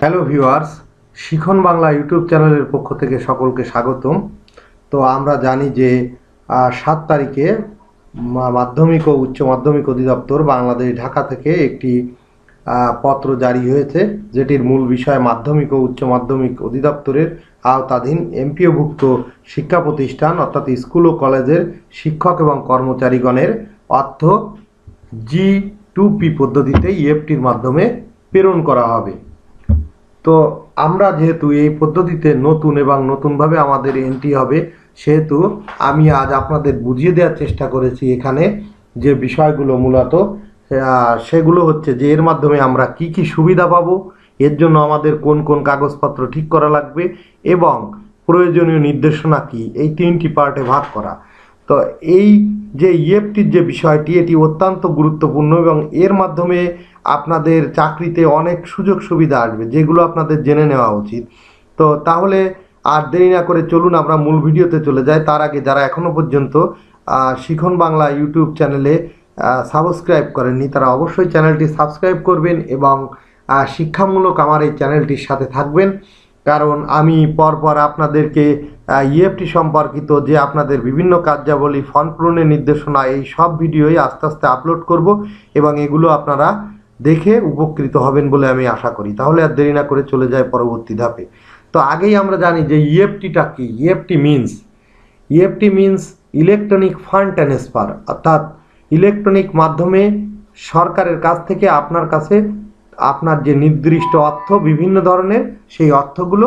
Hello viewers, শিখন Bangla YouTube চ্যানেলের পক্ষ থেকে সকলকে স্বাগতম। তো আমরা জানি যে ৭ তারিখে মাধ্যমিক ও উচ্চ মাধ্যমিক অধিদপ্তর বাংলাদেশ ঢাকা থেকে একটি পত্র জারি হয়েছে, যেটির মূল বিষয় মাধ্যমিক ও উচ্চ মাধ্যমিক অধিদপ্তরের আওতাধীন এমপিওভুক্ত শিক্ষা প্রতিষ্ঠান অর্থাৎ স্কুল ও কলেজের শিক্ষক এবং কর্মচারীগণের অর্থ G2P পদ্ধতিতে ইএফটির মাধ্যমে প্রেরণ করা হবে। তো আমরা যেহেতু এই পদ্ধতিতে নতুন এবং নতুনভাবে আমাদের এন্ট্রি হবে, সেহেতু আমি আজ আপনাদের বুঝিয়ে দেওয়ার চেষ্টা করেছি এখানে যে বিষয়গুলো মূলত সেগুলো হচ্ছে যে এর মাধ্যমে আমরা কি কি সুবিধা পাবো, এর জন্য আমাদের কোন কোন কাগজপত্র ঠিক করা লাগবে এবং প্রয়োজনীয় নির্দেশনা কি, এই 3টি পার্টে ভাগ করা। তো এই যে ইএফটির যে বিষয়টি, এটি অত্যন্ত গুরুত্বপূর্ণ এবং এর মাধ্যমে আপনাদের চাকরিতে অনেক সুযোগ সুবিধা আসবে, যেগুলো আপনাদের জেনে নেওয়া উচিত। তো তাহলে আর দেরি না করে চলুন আমরা মূল ভিডিওতে চলে যাই। তার আগে যারা এখনও পর্যন্ত শিখন বাংলা ইউটিউব চ্যানেলে সাবস্ক্রাইব করেননি, তারা অবশ্যই চ্যানেলটি সাবস্ক্রাইব করবেন এবং শিক্ষামূলক আমার এই চ্যানেলটির সাথে থাকবেন, কারণ আমি পরপর আপনাদেরকে ইএফটি সম্পর্কিত যে আপনাদের বিভিন্ন কার্যাবলী, ফর্ম পূরণের নির্দেশনা, এই সব ভিডিওই আস্তে আস্তে আপলোড করব এবং এগুলো আপনারা দেখে উপকৃত হবেন বলে আমি আশা করি। তাহলে আর দেরি না করে চলে যায় পরবর্তী ধাপে। তো আগেই আমরা জানি যে ইএফটিটা কি। EFT means electronic fund transfer, অর্থাৎ ইলেকট্রনিক মাধ্যমে সরকারের কাছ থেকে আপনার কাছে আপনার যে নির্দিষ্ট অর্থ বিভিন্ন ধরনের, সেই অর্থগুলো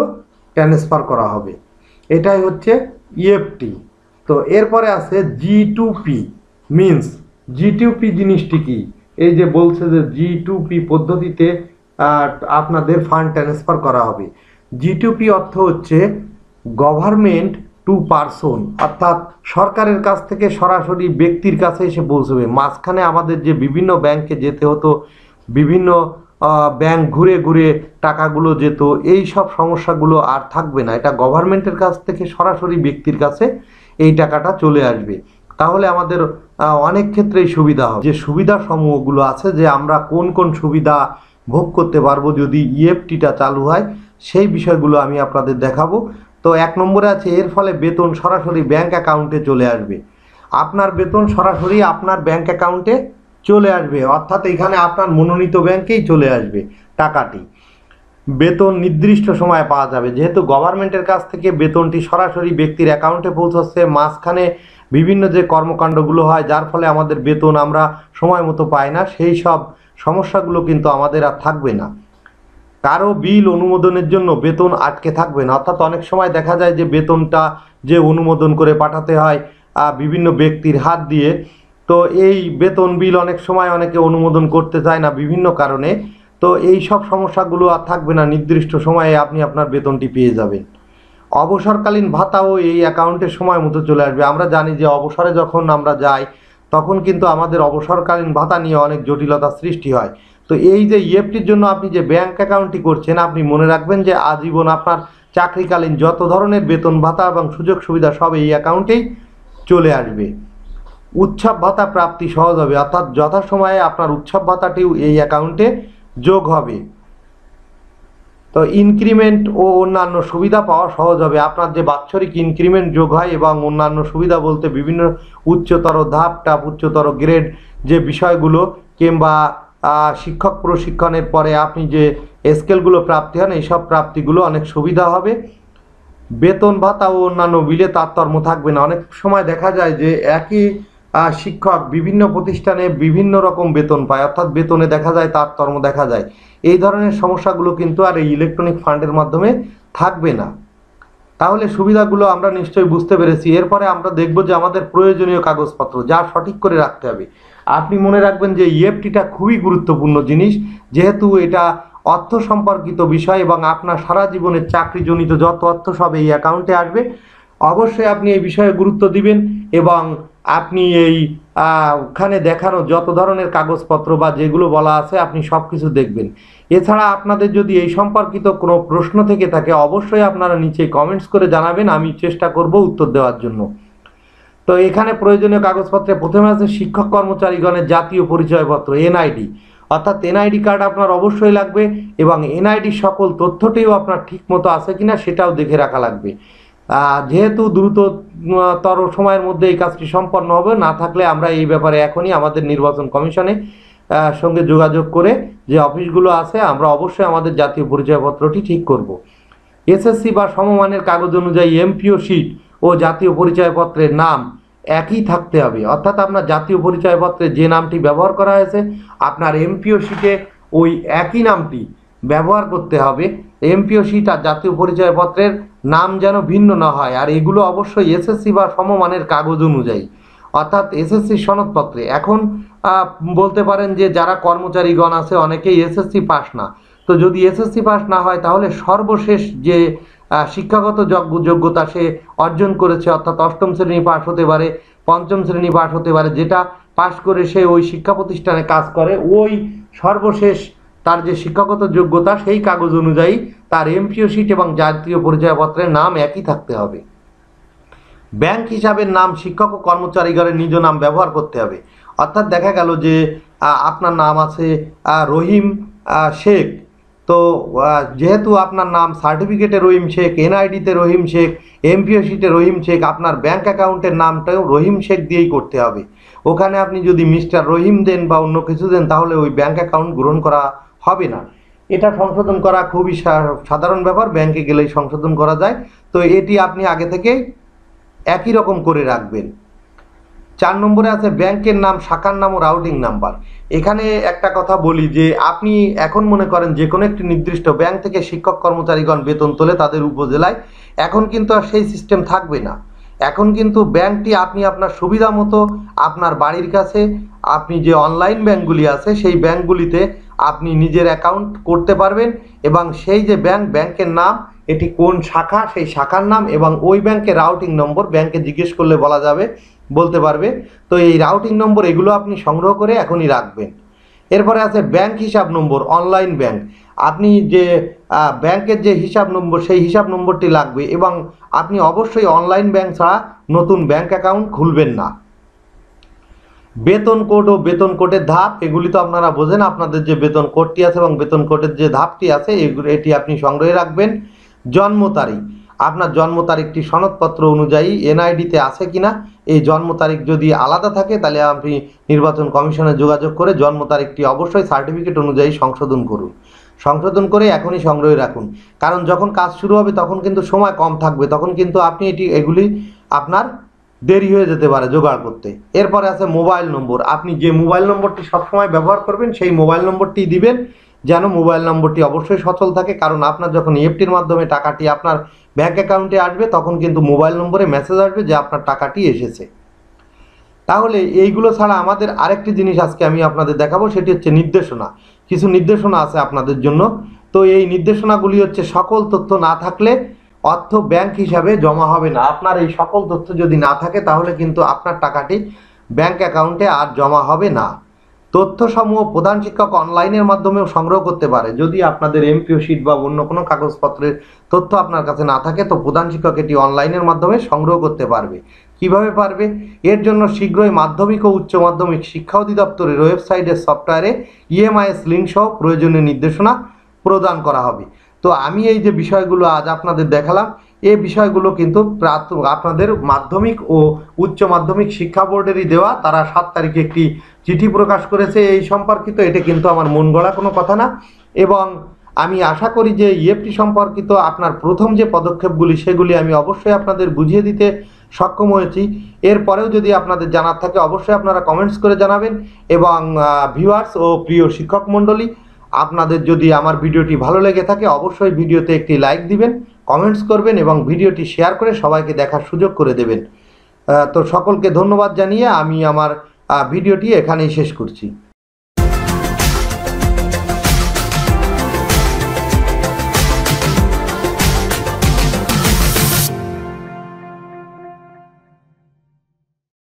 ট্রান্সফার করা হবে, এটাই হচ্ছে ইএফটি। তো এরপরে আছে G2P মিনস, G2P জিনিসটি কি? এই যে বলছে যে G2P পদ্ধতিতে আপনাদের ফান্ড ট্রান্সফার করা হবে। G2P অর্থ হচ্ছে গভর্নমেন্ট টু পারসন, অর্থাৎ সরকারের কাছ থেকে সরাসরি ব্যক্তির কাছে এসে পৌঁছবে। মাঝখানে আমাদের যে বিভিন্ন ব্যাংকে যেতে হতো, বিভিন্ন ব্যাংক ঘুরে ঘুরে টাকাগুলো যেত, এই সব সমস্যাগুলো আর থাকবে না। এটা গভর্নমেন্টের কাছ থেকে সরাসরি ব্যক্তির কাছে এই টাকাটা চলে আসবে। তাহলে আমাদের অনেক ক্ষেত্রেই সুবিধা হবে। যে সুবিধা সমূহগুলো আছে, যে আমরা কোন কোন সুবিধা ভোগ করতে পারবো যদি ইএফটিটা চালু হয়, সেই বিষয়গুলো আমি আপনাদের দেখাবো। তো 1 নম্বরে আছে এর ফলে বেতন সরাসরি ব্যাংক অ্যাকাউন্টে চলে আসবে। আপনার বেতন সরাসরি আপনার ব্যাংক অ্যাকাউন্টে চলে আসবে, অর্থাৎ এখানে আপনার মনোনীত ব্যাংকেই চলে আসবে টাকাটি। বেতন নির্দিষ্ট সময়ে পাওয়া যাবে, যেহেতু গভর্নমেন্টের কাছ থেকে বেতনটি সরাসরি ব্যক্তির অ্যাকাউন্টে পৌঁছাচ্ছে। মাঝখানে বিভিন্ন যে কর্মকাণ্ডগুলো হয়, যার ফলে আমাদের বেতন আমরা সময় মতো পাই না, সেই সব সমস্যাগুলো কিন্তু আমাদের আর থাকবে না। কারো বিল অনুমোদনের জন্য বেতন আটকে থাকবে না, অর্থাৎ অনেক সময় দেখা যায় যে বেতনটা যে অনুমোদন করে পাঠাতে হয় বিভিন্ন ব্যক্তির হাত দিয়ে, তো এই বেতন বিল অনেক সময় অনেকে অনুমোদন করতে চায় না বিভিন্ন কারণে। তো এই সব সমস্যাগুলো আর থাকবে না, নির্দিষ্ট সময়ে আপনি আপনার বেতনটি পেয়ে যাবেন। অবসরকালীন ভাতাও এই অ্যাকাউন্টে সময় মতো চলে আসবে। আমরা জানি যে অবসরে যখন আমরা যাই, তখন কিন্তু আমাদের অবসরকালীন ভাতা নিয়ে অনেক জটিলতার সৃষ্টি হয়। তো এই যে ইএফটির জন্য আপনি যে ব্যাংক অ্যাকাউন্টটি করছেন, আপনি মনে রাখবেন যে আজীবন আপনার চাকরিকালীন যত ধরনের বেতন ভাতা এবং সুযোগ সুবিধা সব এই অ্যাকাউন্টেই চলে আসবে। উৎসব ভাতা প্রাপ্তি সহজ হবে, অর্থাৎ যথাসময়ে আপনার উৎসব ভাতাটিও এই অ্যাকাউন্টে যোগ হবে। তো ইনক্রিমেন্ট ও অন্যান্য সুবিধা পাওয়া সহজ হবে। আপনার যে বাৎসরিক ইনক্রিমেন্ট যোগ হয় এবং অন্যান্য সুবিধা বলতে বিভিন্ন উচ্চতর ধাপ, উচ্চতর গ্রেড যে বিষয়গুলো, কিংবা শিক্ষক প্রশিক্ষণের পরে আপনি যে স্কেলগুলো প্রাপ্তি হন, এইসব প্রাপ্তিগুলো অনেক সুবিধা হবে। বেতন ভাতা ও অন্যান্য বিলে তারতম্য থাকবে না। অনেক সময় দেখা যায় যে একই শিক্ষক বিভিন্ন প্রতিষ্ঠানে বিভিন্ন রকম বেতন পায়, অর্থাৎ বেতনে দেখা যায় তারতম্য দেখা যায়। এই ধরনের সমস্যাগুলো কিন্তু আর এই ইলেকট্রনিক ফান্ডের মাধ্যমে থাকবে না। তাহলে সুবিধাগুলো আমরা নিশ্চয়ই বুঝতে পেরেছি। এরপরে আমরা দেখব যে আমাদের প্রয়োজনীয় কাগজপত্র যা সঠিক করে রাখতে হবে। আপনি মনে রাখবেন যে ইএফটিটা খুবই গুরুত্বপূর্ণ জিনিস, যেহেতু এটা অর্থ সম্পর্কিত বিষয় এবং আপনার সারা জীবনের চাকরিজনিত যত অর্থ সব এই অ্যাকাউন্টে আসবে। অবশ্যই আপনি এই বিষয়ে গুরুত্ব দিবেন এবং আপনি এই ওখানে দেখানো যত ধরনের কাগজপত্র বা যেগুলো বলা আছে, আপনি সব কিছু দেখবেন। এছাড়া আপনাদের যদি এই সম্পর্কিত কোনো প্রশ্ন থেকে থাকে, অবশ্যই আপনারা নিচে কমেন্টস করে জানাবেন, আমি চেষ্টা করব উত্তর দেওয়ার জন্য। তো এখানে প্রয়োজনীয় কাগজপত্রে প্রথমে আছে শিক্ষক কর্মচারীগণের জাতীয় পরিচয়পত্র, এনআইডি, অর্থাৎ এনআইডি কার্ড আপনার অবশ্যই লাগবে এবং এনআইডির সকল তথ্যটিও আপনার ঠিক মতো আছে কিনা সেটাও দেখে রাখা লাগবে। যেহেতু দ্রুততর সময়ের মধ্যে এই কাজটি সম্পন্ন হবে, না থাকলে আমরা এই ব্যাপারে এখনই আমাদের নির্বাচন কমিশনে সঙ্গে যোগাযোগ করে যে অফিসগুলো আছে আমরা অবশ্যই আমাদের জাতীয় পরিচয়পত্রটি ঠিক করব। এসএসসি বা সমমানের কাগজ অনুযায়ী এমপিও শিট ও জাতীয় পরিচয়পত্রের নাম একই থাকতে হবে, অর্থাৎ আপনার জাতীয় পরিচয়পত্রে যে নামটি ব্যবহার করা হয়েছে আপনার এমপিও শিটে ওই একই নামটি ব্যবহার করতে হবে। এমপিও শিট আর জাতীয় পরিচয়পত্রের নাম যেন ভিন্ন না হয়, আর এগুলো অবশ্যই এসএসসি বা সমমানের কাগজ অনুযায়ী, অর্থাৎ এসএসসি সনদপত্রে। এখন বলতে পারেন যে যারা কর্মচারীগণ আছে অনেকেই এসএসসি পাস না, তো যদি এসএসসি পাস না হয় তাহলে সর্বশেষ যে শিক্ষাগত যোগ্যতা সে অর্জন করেছে, অর্থাৎ অষ্টম শ্রেণী পাস হতে পারে, পঞ্চম শ্রেণী পাস হতে পারে, যেটা পাস করে সে ওই শিক্ষা প্রতিষ্ঠানে কাজ করে, ওই সর্বশেষ তার যে শিক্ষাগত যোগ্যতা সেই কাগজ অনুযায়ী তার এমপিও শিট এবং জাতীয় পরিচয়পত্রের নাম একই থাকতে হবে। ব্যাংক হিসাবের নাম শিক্ষক ও কর্মচারীগণের নিজ নাম ব্যবহার করতে হবে। অর্থাৎ দেখা গেল যে আপনার নাম আছে রহিম শেখ, তো যেহেতু আপনার নাম সার্টিফিকেটে রহিম শেখ, এনআইডিতে রহিম শেখ, এমপিও শিটে রহিম শেখ, আপনার ব্যাংক অ্যাকাউন্টের নামটাও রহিম শেখ দিয়েই করতে হবে। ওখানে আপনি যদি মিস্টার রহিম দেন বা অন্য কিছু দেন তাহলে ওই ব্যাংক অ্যাকাউন্ট গ্রহণ করা হবে না। এটা সংশোধন করা খুবই সাধারণ ব্যাপার, ব্যাংকে গেলেই সংশোধন করা যায়। তো এটি আপনি আগে থেকেই একই রকম করে রাখবেন। 4 নম্বরে আছে ব্যাংকের নাম, শাখার নাম ও রাউটিং নাম্বার। এখানে একটা কথা বলি যে আপনি এখন মনে করেন যে কোনো একটি নির্দিষ্ট ব্যাংক থেকে শিক্ষক কর্মচারীগণ বেতন তোলে তাদের উপজেলায়, এখন কিন্তু আর সেই সিস্টেম থাকবে না। এখন কিন্তু ব্যাংকটি আপনি আপনার সুবিধা মতো আপনার বাড়ির কাছে আপনি যে অনলাইন ব্যাংকগুলি আছে সেই ব্যাংকগুলিতে আপনি নিজের অ্যাকাউন্ট করতে পারবেন এবং সেই যে ব্যাংকের নাম, এটি কোন শাখা সেই শাখার নাম এবং ওই ব্যাংকের রাউটিং নম্বর ব্যাংকে জিজ্ঞেস করলে বলতে পারবে। তো এই রাউটিং নম্বর এগুলো আপনি সংগ্রহ করে এখনই রাখবেন। এরপরে আছে ব্যাংক হিসাব নম্বর, অনলাইন ব্যাংক। আপনি যে ব্যাংকের যে হিসাব নম্বর সেই হিসাব নম্বরটি লাগবে এবং আপনি অবশ্যই অনলাইন ব্যাংক ছাড়া নতুন ব্যাংক অ্যাকাউন্ট খুলবেন না। বেতন কোড ও বেতন কোডের ধাপ, এগুলি তো আপনারা বোঝেন, আপনাদের যে বেতন কোডটি আছে এবং বেতন কোডের যে ধাপটি আছে এটি আপনি সংগ্রহে রাখবেন। জন্ম তারিখ, আপনার জন্ম তারিখটি সনদপত্র অনুযায়ী এনআইডিতে আছে কিনা, এই জন্ম তারিখ যদি আলাদা থাকে তাহলে আপনি নির্বাচন কমিশনে যোগাযোগ করে জন্ম তারিখটি অবশ্যই সার্টিফিকেট অনুযায়ী সংশোধন করুন। সংশোধন করে এখনই সংগ্রহে রাখুন, কারণ যখন কাজ শুরু হবে তখন কিন্তু সময় কম থাকবে, তখন কিন্তু আপনি এগুলি আপনার দেরি হয়ে যেতে পারে জোগাড় করতে। এরপরে আছে মোবাইল নম্বর। আপনি যে মোবাইল নম্বরটি সবসময় ব্যবহার করবেন সেই মোবাইল নম্বরটি দিবেন, যেন মোবাইল নম্বরটি অবশ্যই সচল থাকে, কারণ আপনার যখন ইএফটির মাধ্যমে টাকাটি আপনার ব্যাংক অ্যাকাউন্টে আসবে তখন কিন্তু মোবাইল নম্বরে মেসেজ আসবে যে আপনার টাকাটি এসেছে। তাহলে এইগুলো ছাড়া আমাদের আরেকটি জিনিস আজকে আমি আপনাদের দেখাবো, সেটি হচ্ছে নির্দেশনা। কিছু নির্দেশনা আছে আপনাদের জন্য। তো এই নির্দেশনাগুলি হচ্ছে সকল তথ্য না থাকলে অর্থ ব্যাংক হিসাবে জমা হবে না। আপনার এই সকল তথ্য যদি না থাকে তাহলে কিন্তু আপনার টাকাটি ব্যাংক অ্যাকাউন্টে আর জমা হবে না। তথ্যসমূহ প্রধান শিক্ষক অনলাইনের মাধ্যমেও সংগ্রহ করতে পারে। যদি আপনাদের এমপিও শিট বা অন্য কোনো কাগজপত্রের তথ্য আপনার কাছে না থাকে তো প্রধান শিক্ষক এটি অনলাইনের মাধ্যমে সংগ্রহ করতে পারবে। কিভাবে পারবে? এর জন্য শীঘ্রই মাধ্যমিক ও উচ্চ মাধ্যমিক শিক্ষা অধিদপ্তরের ওয়েবসাইটের সফটওয়্যারে ইএমআইএস লিঙ্ক সহ প্রয়োজনীয় নির্দেশনা প্রদান করা হবে। তো আমি এই যে বিষয়গুলো আজ আপনাদের দেখালাম, এই বিষয়গুলো কিন্তু আপনাদের মাধ্যমিক ও উচ্চ মাধ্যমিক শিক্ষা বোর্ডেরই দেওয়া। তারা 7 তারিখে একটি চিঠি প্রকাশ করেছে এই সম্পর্কিত। এটা কিন্তু আমার মন গড়া কোনো কথা না, এবং আমি আশা করি যে ইএফটি সম্পর্কিত আপনার প্রথম যে পদক্ষেপগুলি সেগুলি আমি অবশ্যই আপনাদের বুঝিয়ে দিতে সক্ষম হয়েছি। এরপরেও যদি আপনাদের জানার থাকে অবশ্যই আপনারা কমেন্টস করে জানাবেন। এবং ভিউয়ার্স ও প্রিয় শিক্ষক মণ্ডলী, আপনাদের যদি আমার ভিডিওটি ভালো লেগে থাকে অবশ্যই ভিডিওতে একটি লাইক দিবেন, কমেন্টস করবেন এবং ভিডিওটি শেয়ার করে সবাইকে দেখার সুযোগ করে দেবেন। তো সকলকে ধন্যবাদ জানিয়ে আমি আমার ভিডিওটি এখানেই শেষ করছি।